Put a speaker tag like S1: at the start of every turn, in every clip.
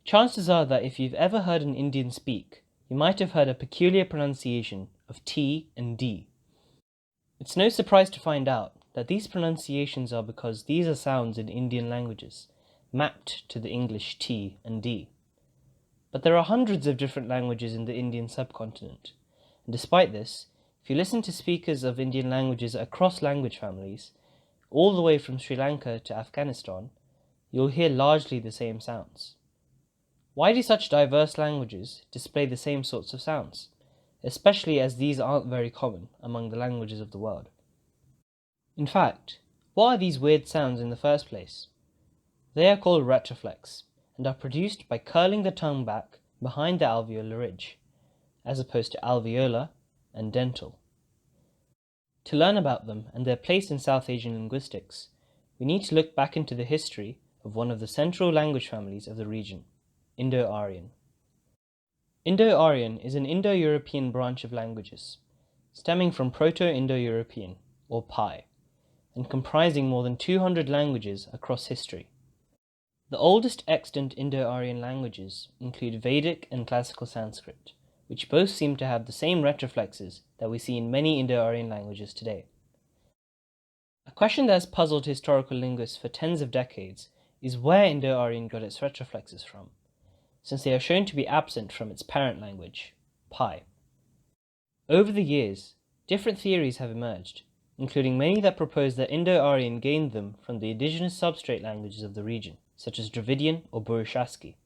S1: Chances are that if you've ever heard an Indian speak, you might have heard a peculiar pronunciation of T and D. It's no surprise to find out that these pronunciations are because these are sounds in Indian languages, mapped to the English T and D. But there are hundreds of different languages in the Indian subcontinent, and despite this, if you listen to speakers of Indian languages across language families, all the way from Sri Lanka to Afghanistan, you'll hear largely the same sounds. Why do such diverse languages display the same sorts of sounds, especially as these aren't very common among the languages of the world? In fact, what are these weird sounds in the first place? They are called retroflex, and are produced by curling the tongue back behind the alveolar ridge, as opposed to alveolar and dental. To learn about them and their place in South Asian linguistics, we need to look back into the history of one of the central language families of the region, Indo-Aryan. Indo-Aryan is an Indo-European branch of languages, stemming from Proto-Indo-European, or PIE, and comprising more than 200 languages across history. The oldest extant Indo-Aryan languages include Vedic and Classical Sanskrit, which both seem to have the same retroflexes that we see in many Indo-Aryan languages today. A question that has puzzled historical linguists for tens of decades is where Indo-Aryan got its retroflexes from, since they are shown to be absent from its parent language, PIE. Over the years, different theories have emerged, including many that propose that Indo-Aryan gained them from the indigenous substrate languages of the region, such as Dravidian or Burushaski,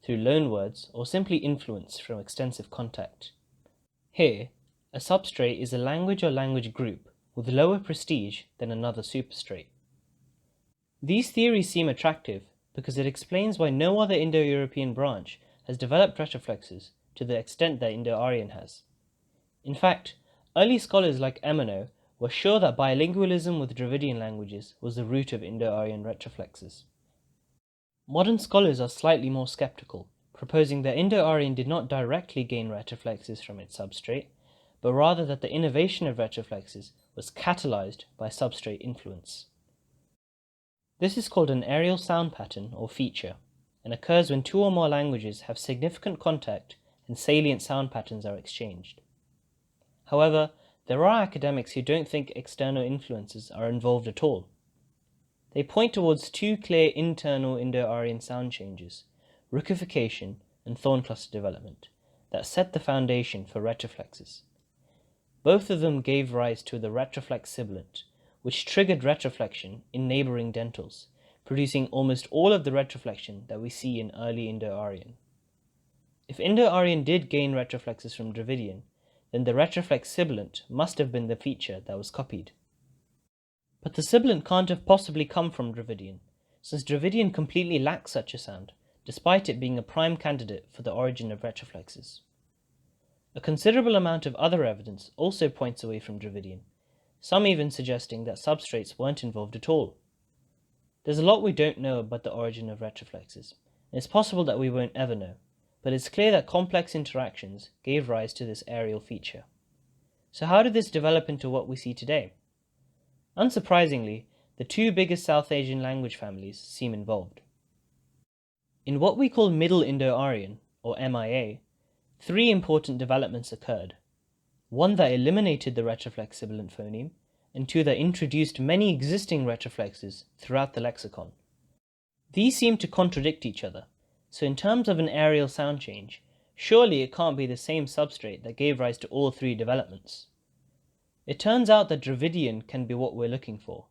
S1: through loanwords or simply influence from extensive contact. Here, a substrate is a language or language group with lower prestige than another superstrate. These theories seem attractive because it explains why no other Indo-European branch has developed retroflexes to the extent that Indo-Aryan has. In fact, early scholars like Emino were sure that bilingualism with Dravidian languages was the root of Indo-Aryan retroflexes. Modern scholars are slightly more skeptical, proposing that Indo-Aryan did not directly gain retroflexes from its substrate, but rather that the innovation of retroflexes was catalyzed by substrate influence. This is called an areal sound pattern or feature, and occurs when two or more languages have significant contact and salient sound patterns are exchanged. However, there are academics who don't think external influences are involved at all. They point towards two clear internal Indo-Aryan sound changes, rookification and thorn cluster development, that set the foundation for retroflexes. Both of them gave rise to the retroflex sibilant, which triggered retroflexion in neighboring dentals, producing almost all of the retroflexion that we see in early Indo-Aryan. If Indo-Aryan did gain retroflexes from Dravidian, then the retroflex sibilant must have been the feature that was copied. But the sibilant can't have possibly come from Dravidian, since Dravidian completely lacks such a sound, despite it being a prime candidate for the origin of retroflexes. A considerable amount of other evidence also points away from Dravidian, some even suggesting that substrates weren't involved at all. There's a lot we don't know about the origin of retroflexes, and it's possible that we won't ever know, but it's clear that complex interactions gave rise to this areal feature. So how did this develop into what we see today? Unsurprisingly, the two biggest South Asian language families seem involved. In what we call Middle Indo-Aryan, or MIA, three important developments occurred. One that eliminated the retroflex sibilant phoneme, and two that introduced many existing retroflexes throughout the lexicon. These seem to contradict each other, so in terms of an areal sound change, surely it can't be the same substrate that gave rise to all three developments. It turns out that Dravidian can be what we're looking for,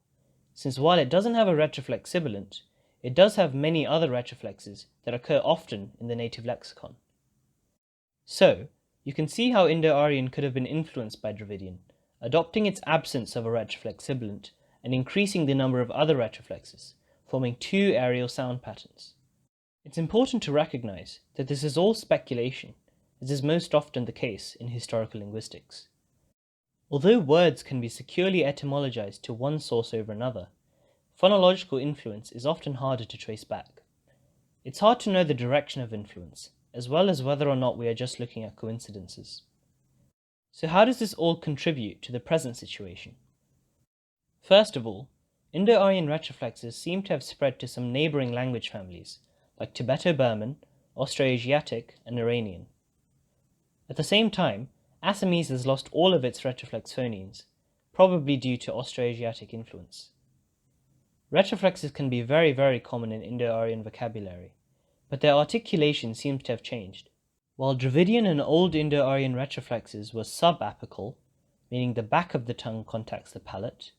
S1: since while it doesn't have a retroflex sibilant, it does have many other retroflexes that occur often in the native lexicon. So, you can see how Indo-Aryan could have been influenced by Dravidian, adopting its absence of a retroflex sibilant and increasing the number of other retroflexes, forming two areal sound patterns. It's important to recognize that this is all speculation, as is most often the case in historical linguistics. Although words can be securely etymologized to one source over another, phonological influence is often harder to trace back. It's hard to know the direction of influence, as well as whether or not we are just looking at coincidences. So how does this all contribute to the present situation? First of all, Indo-Aryan retroflexes seem to have spread to some neighbouring language families, like Tibeto-Burman Austroasiatic, and Iranian. At the same time, Assamese has lost all of its retroflex phonemes, probably due to Austroasiatic influence. Retroflexes can be very common in Indo-Aryan vocabulary, but their articulation seems to have changed. While Dravidian and Old Indo-Aryan retroflexes were subapical, meaning the back of the tongue contacts the palate,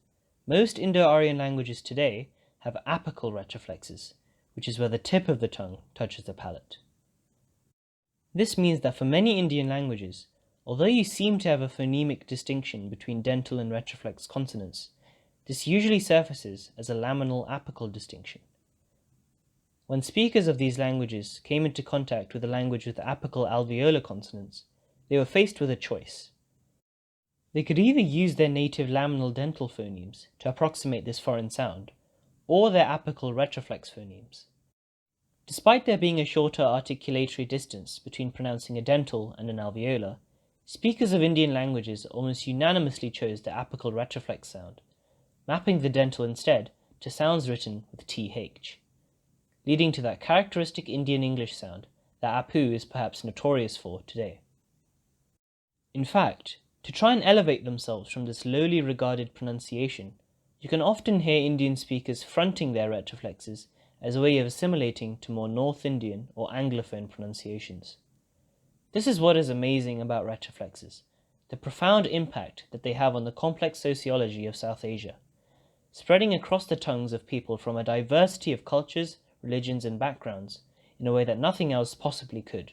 S1: most Indo-Aryan languages today have apical retroflexes, which is where the tip of the tongue touches the palate. This means that for many Indian languages, although you seem to have a phonemic distinction between dental and retroflex consonants, this usually surfaces as a laminal apical distinction. When speakers of these languages came into contact with a language with apical alveolar consonants, they were faced with a choice. They could either use their native laminal dental phonemes to approximate this foreign sound, or their apical retroflex phonemes. Despite there being a shorter articulatory distance between pronouncing a dental and an alveolar, speakers of Indian languages almost unanimously chose the apical retroflex sound, mapping the dental instead to sounds written with th, leading to that characteristic Indian English sound that Apu is perhaps notorious for today. In fact, to try and elevate themselves from this lowly regarded pronunciation, you can often hear Indian speakers fronting their retroflexes as a way of assimilating to more North Indian or Anglophone pronunciations. This is what is amazing about retroflexes, the profound impact that they have on the complex sociology of South Asia, spreading across the tongues of people from a diversity of cultures, religions, and backgrounds in a way that nothing else possibly could.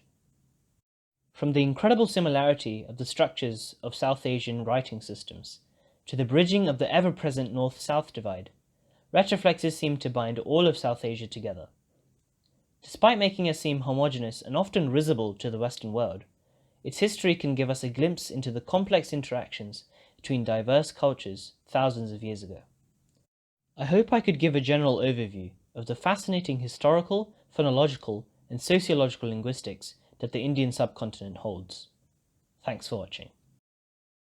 S1: From the incredible similarity of the structures of South Asian writing systems to the bridging of the ever-present North-South divide, retroflexes seem to bind all of South Asia together. Despite making us seem homogeneous and often risible to the Western world, its history can give us a glimpse into the complex interactions between diverse cultures thousands of years ago. I hope I could give a general overview of the fascinating historical, phonological, and sociological linguistics that the Indian subcontinent holds. Thanks for watching.